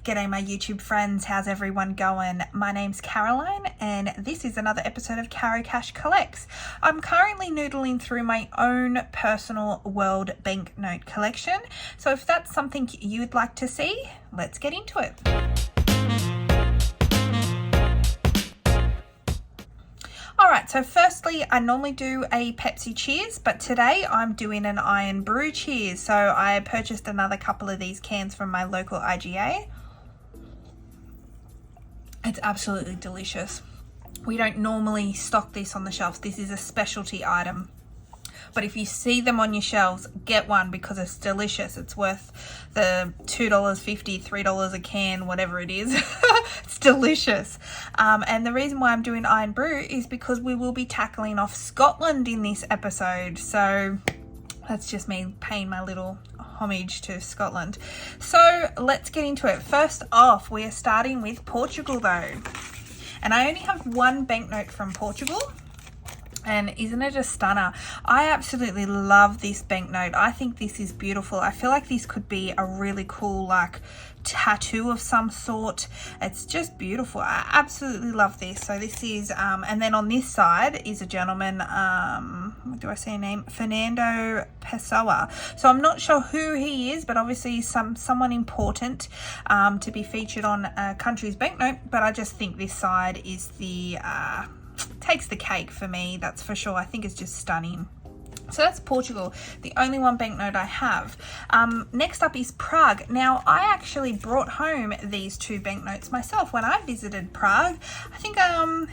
G'day my YouTube friends, how's everyone going? My name's Caroline and this is another episode of Carocash Collects. I'm currently noodling through my own personal world banknote collection, so if that's something you'd like to see, let's get into it. Alright, so firstly, I normally do a Pepsi Cheers, but today I'm doing an Iron Brew Cheers. So I purchased another couple of these cans from my local IGA. It's absolutely delicious. We don't normally stock this on the shelves. This is a specialty item. But if you see them on your shelves, get one because it's delicious. It's worth the $2.50, $3 a can, whatever it is. It's delicious. And the reason why I'm doing Iron Brew is because we will be tackling off Scotland in this episode. So that's just me paying my little homage to Scotland. So let's get into it. First off, we are starting with Portugal though. And I only have one banknote from Portugal. And isn't it a stunner? I absolutely love this banknote. I think this is beautiful. I feel like this could be a really cool like tattoo of some sort. It's just beautiful. I absolutely love this. So this is and then on this side is a gentleman, do I say a name? Fernando Pessoa. So I'm not sure who he is, but obviously someone important to be featured on a country's banknote. But I just think this side is the takes the cake for me, that's for sure. I think it's just stunning. So that's Portugal, the only one banknote I have. Next up is Prague. Now, I actually brought home these two banknotes myself when I visited Prague. I think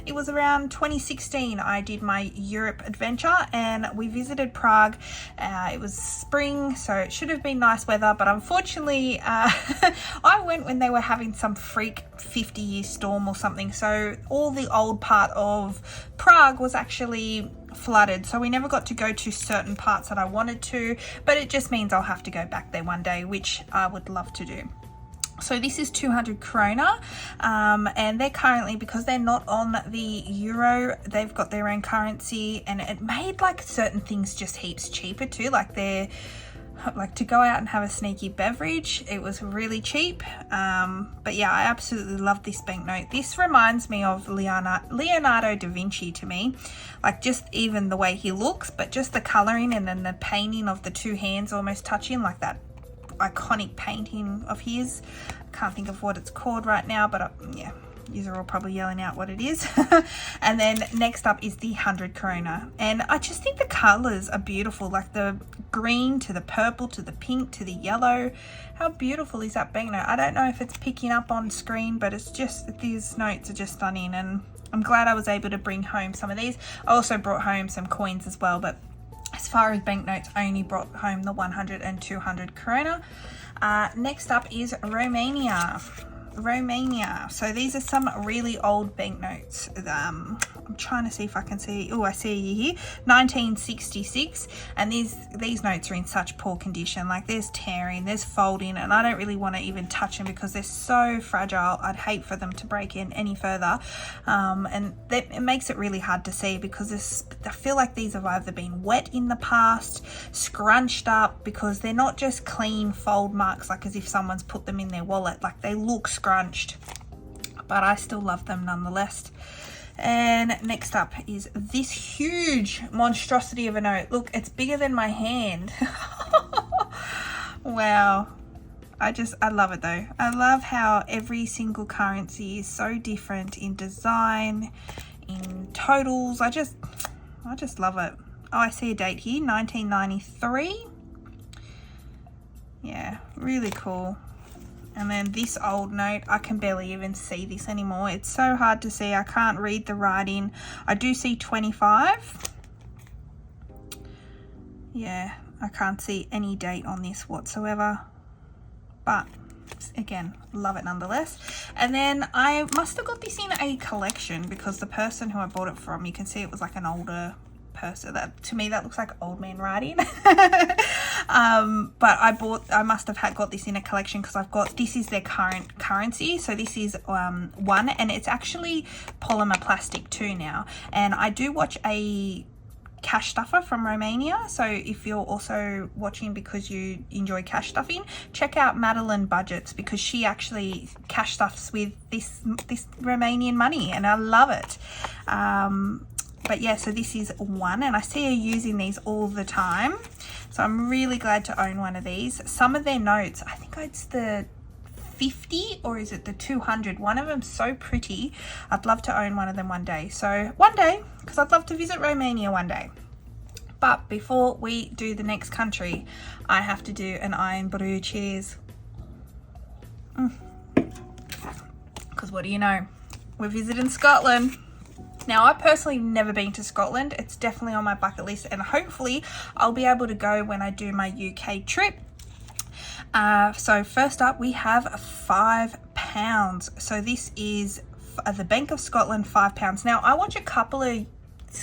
it was around 2016 I did my Europe adventure and we visited Prague. It was spring, so it should have been nice weather, but unfortunately I went when they were having some freak 50-year storm or something. So all the old part of Prague was actually flooded, so we never got to go to certain parts that I wanted to, but it just means I'll have to go back there one day, which I would love to do. So this is 200 krona, and they're currently, because they're not on the euro, they've got their own currency, and it made like certain things just heaps cheaper too, like they're like to go out and have a sneaky beverage. It was really cheap. But yeah, I absolutely love this banknote. This reminds me of Leonardo da Vinci to me, like just even the way he looks, but just the coloring and then the painting of the two hands almost touching, like that iconic painting of his. I can't think of what it's called right now, but yeah, you're all probably yelling out what it is. And then next up is the 100 krona, and I just think the colors are beautiful, like the green to the purple to the pink to the yellow. How beautiful is that banknote? I don't know if it's picking up on screen, but it's just, these notes are just stunning, and I'm glad I was able to bring home some of these. I also brought home some coins as well, but as far as banknotes, I only brought home the 100 and 200 krona. Next up is Romania. So these are some really old banknotes. I'm trying to see if I can see. Oh, I see you here, 1966, and these notes are in such poor condition. Like there's tearing, there's folding, and I don't really want to even touch them because they're so fragile. I'd hate for them to break in any further, and it makes it really hard to see because I feel like these have either been wet in the past, scrunched up, because they're not just clean fold marks like as if someone's put them in their wallet. Like they look scrunched, but I still love them nonetheless. And next up is this huge monstrosity of a note. Look, it's bigger than my hand. Wow. I love it though. I love how every single currency is so different in design, in totals. I just love it. Oh, I see a date here, 1993. Yeah, really cool. And then this old note, I can barely even see this anymore. It's so hard to see. I can't read the writing. I do see 25. Yeah, I can't see any date on this whatsoever. But again, love it nonetheless. And then I must have got this in a collection because the person who I bought it from, you can see it was like an older person. That to me, that looks like old man writing. But I must have got this in a collection because this is their current currency. So this is one, and it's actually polymer plastic too now. And I do watch a cash stuffer from Romania. So if you're also watching because you enjoy cash stuffing, check out Madeline Budgets, because she actually cash stuffs with this Romanian money, and I love it. But yeah, so this is one, and I see her using these all the time, so I'm really glad to own one of these. Some of their notes, I think it's the 50 or is it the 200, one of them so pretty. I'd love to own one of them one day. So one day, because I'd love to visit Romania one day. But before we do the next country, I have to do an iron brew cheers. Because what do you know, we're visiting Scotland. Now, I've personally never been to Scotland. It's definitely on my bucket list, and hopefully I'll be able to go when I do my UK trip. So first up, we have £5. So this is the Bank of Scotland £5. Now, I watch a couple of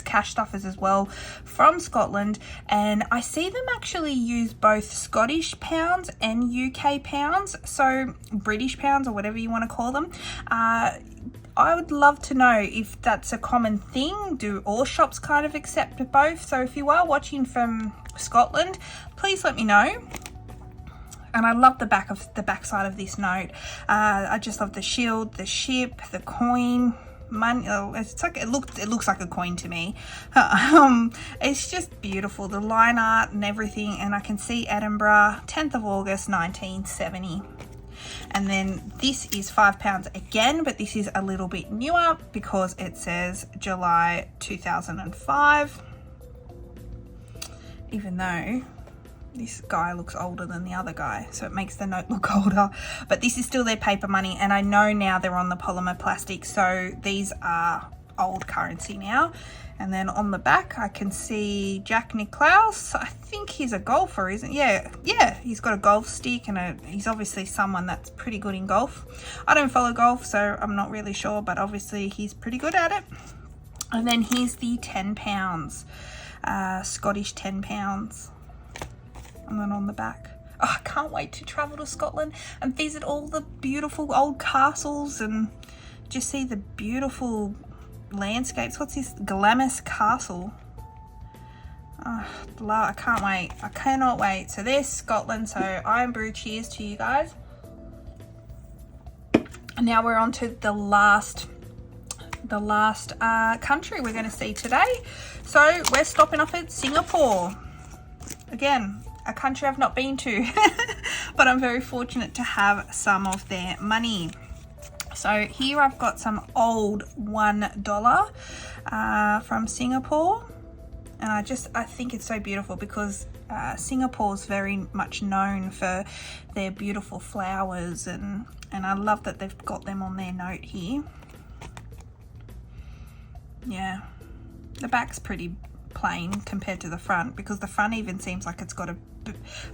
cash stuffers as well from Scotland, and I see them actually use both Scottish pounds and UK pounds, so British pounds or whatever you want to call them. I would love to know if that's a common thing. Do all shops kind of accept both? So if you are watching from Scotland, please let me know. And I love the back side of this note. I just love the shield, the ship, the coin, money. Oh, it's like it looks like a coin to me. It's just beautiful, the line art and everything. And I can see Edinburgh, 10th of August 1970. And then this is £5 again, but this is a little bit newer because it says July 2005, even though this guy looks older than the other guy, so it makes the note look older. But this is still their paper money, and I know now they're on the polymer plastic, so these are old currency now. And then on the back, I can see Jack Nicklaus. I think he's a golfer, isn't he? Yeah, he's got a golf stick, and he's obviously someone that's pretty good in golf. I don't follow golf, so I'm not really sure, but obviously he's pretty good at it. And then here's the £10, Scottish £10. And then on the back, oh, I can't wait to travel to Scotland and visit all the beautiful old castles and just see the beautiful landscapes. What's this? Glamis Castle. Oh, I can't wait. I cannot wait. So there's Scotland. So iron brew cheers to you guys. And now we're on to the last country we're going to see today. So we're stopping off at Singapore. Again, a country I've not been to, but I'm very fortunate to have some of their money. So here I've got some old $1 from Singapore, and I think it's so beautiful because Singapore's very much known for their beautiful flowers, and I love that they've got them on their note here. Yeah, the back's pretty plain compared to the front, because the front even seems like it's got a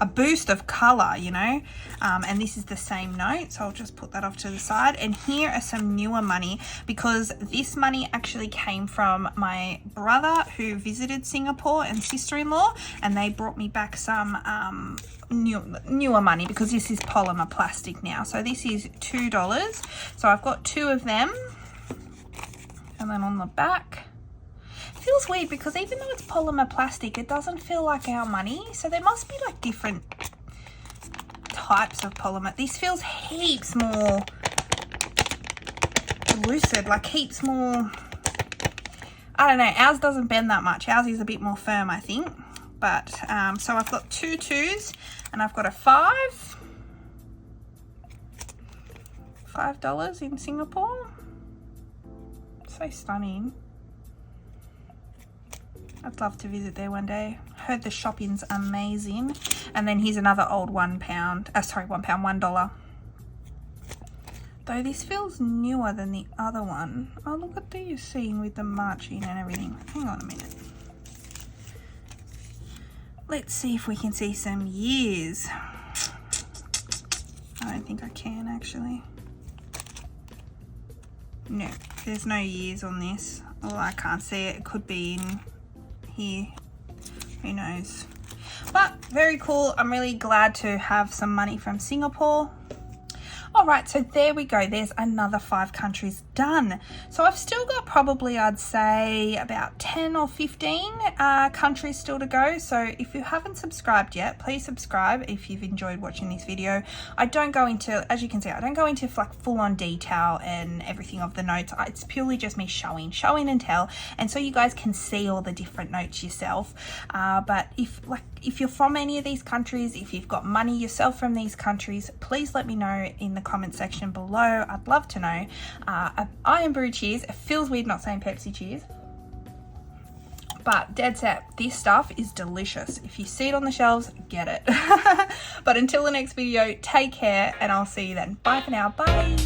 boost of color, you know. And this is the same note, so I'll just put that off to the side. And here are some newer money, because this money actually came from my brother who visited Singapore and sister-in-law, and they brought me back some newer money, because this is polymer plastic now. So this is $2, so I've got 2 of them. And then on the back, feels weird because even though it's polymer plastic, it doesn't feel like our money. So there must be like different types of polymer. This feels heaps more lucid, like heaps more, I don't know, ours doesn't bend that much. Ours is a bit more firm, I think. But so I've got 2 2s and I've got a $5 in Singapore. So stunning. I'd love to visit there one day. Heard the shopping's amazing. And then here's another old $1. Though this feels newer than the other one. Oh, look at these scene with the marching and everything. Hang on a minute. Let's see if we can see some years. I don't think I can actually. No, there's no years on this. Oh, I can't see it. It could be in here, who knows. But very cool. I'm really glad to have some money from Singapore. All right, so there we go. There's another 5 countries done. So I've still got probably, I'd say, about 10 or 15 countries still to go. So if you haven't subscribed yet, please subscribe if you've enjoyed watching this video. I don't go into, as you can see, I don't go into like full-on detail and everything of the notes. It's purely just me showing and tell, and so you guys can see all the different notes yourself. But if you're from any of these countries, if you've got money yourself from these countries, please let me know in the comment section below. I'd love to know. Iron Brew Cheers. It feels weird not saying Pepsi Cheers, but dead set, this stuff is delicious. If you see it on the shelves, get it. But until the next video, take care, and I'll see you then. Bye for now. Bye.